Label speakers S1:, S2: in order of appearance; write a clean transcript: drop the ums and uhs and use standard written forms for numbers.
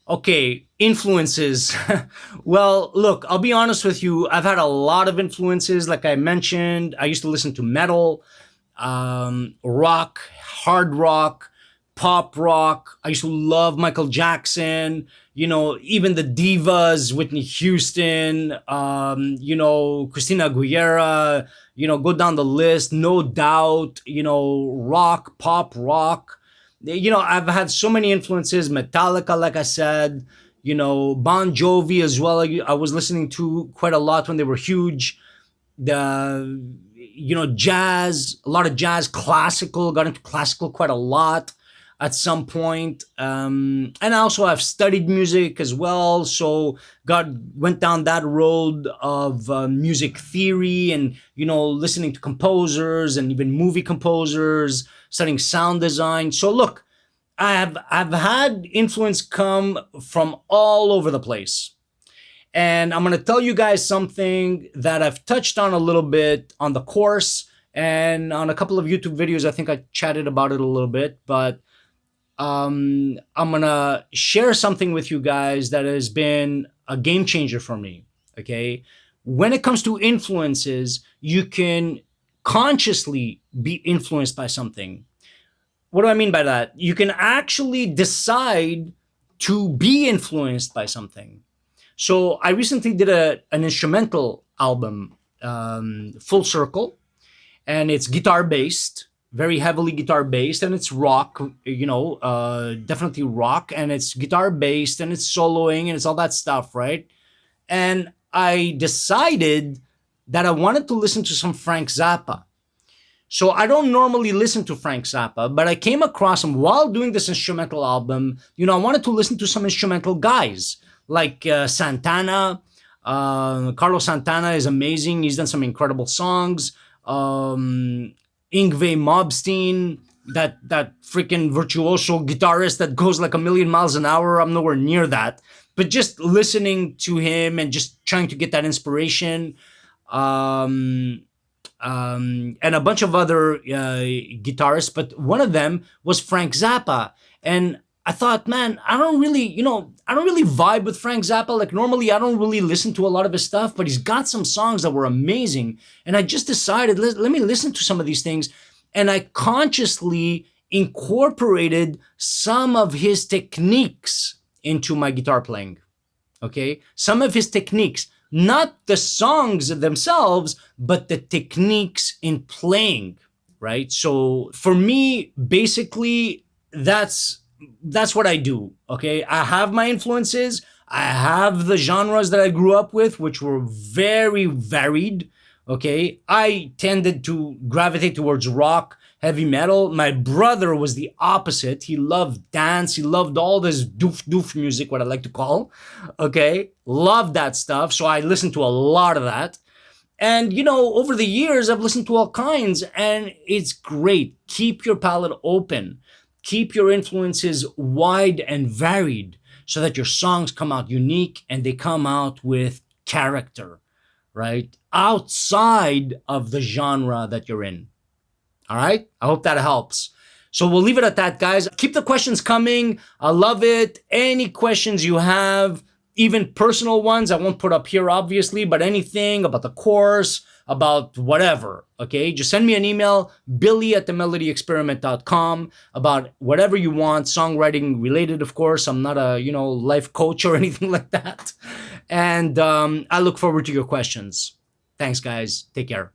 S1: Okay, influences. Well, look, I'll be honest with you. I've had a lot of influences. Like I mentioned, I used to listen to metal, rock, hard rock, pop rock. I used to love Michael Jackson. Even the divas, Whitney Houston. Christina Aguilera. Go down the list. No doubt. Rock, pop rock. I've had so many influences. Metallica, like I said. Bon Jovi as well. I was listening to quite a lot when they were huge. Jazz, a lot of jazz, classical, got into classical quite a lot at some point. And I also have studied music as well, so went down that road of music theory and listening to composers and even movie composers, studying sound design. So look, I've had influence come from all over the place. And I'm going to tell you guys something that I've touched on a little bit on the course and on a couple of YouTube videos. I think I chatted about it a little bit, but I'm going to share something with you guys that has been a game changer for me. Okay. When it comes to influences, you can consciously be influenced by something. What do I mean by that? You can actually decide to be influenced by something. So I recently did an instrumental album, Full Circle, and it's guitar based, very heavily guitar based, and it's rock, definitely rock, and it's guitar based, and it's soloing, and it's all that stuff, right? And I decided that I wanted to listen to some Frank Zappa. So I don't normally listen to Frank Zappa, but I came across him while doing this instrumental album. I wanted to listen to some instrumental guys like Santana. Carlos Santana is amazing. He's done some incredible songs. Yngwie Malmsteen, that freaking virtuoso guitarist that goes like a million miles an hour. I'm nowhere near that. But just listening to him and just trying to get that inspiration. And a bunch of other guitarists, but one of them was Frank Zappa. And I thought, man, I don't really vibe with Frank Zappa. Like normally I don't really listen to a lot of his stuff, but he's got some songs that were amazing. And I just decided, let me listen to some of these things. And I consciously incorporated some of his techniques into my guitar playing. Okay. Some of his techniques, not the songs themselves, but the techniques in playing, right? So for me, basically, that's what I do, okay? I have my influences. I have the genres that I grew up with, which were very varied, okay? I tended to gravitate towards rock, heavy metal. My brother was the opposite. He loved dance. He loved all this doof music, what I like to call, okay? Loved that stuff. So I listened to a lot of that. And, over the years, I've listened to all kinds, and it's great. Keep your palette open. Keep your influences wide and varied so that your songs come out unique and they come out with character, right? Outside of the genre that you're in. All right? I hope that helps. So we'll leave it at that, guys. Keep the questions coming. I love it. Any questions you have, even personal ones, I won't put up here, obviously, but anything about the course, about whatever, okay? Just send me an email, billy@themelodyexperiment.com, about whatever you want, songwriting related, of course. I'm not a, life coach or anything like that. And I look forward to your questions. Thanks, guys. Take care.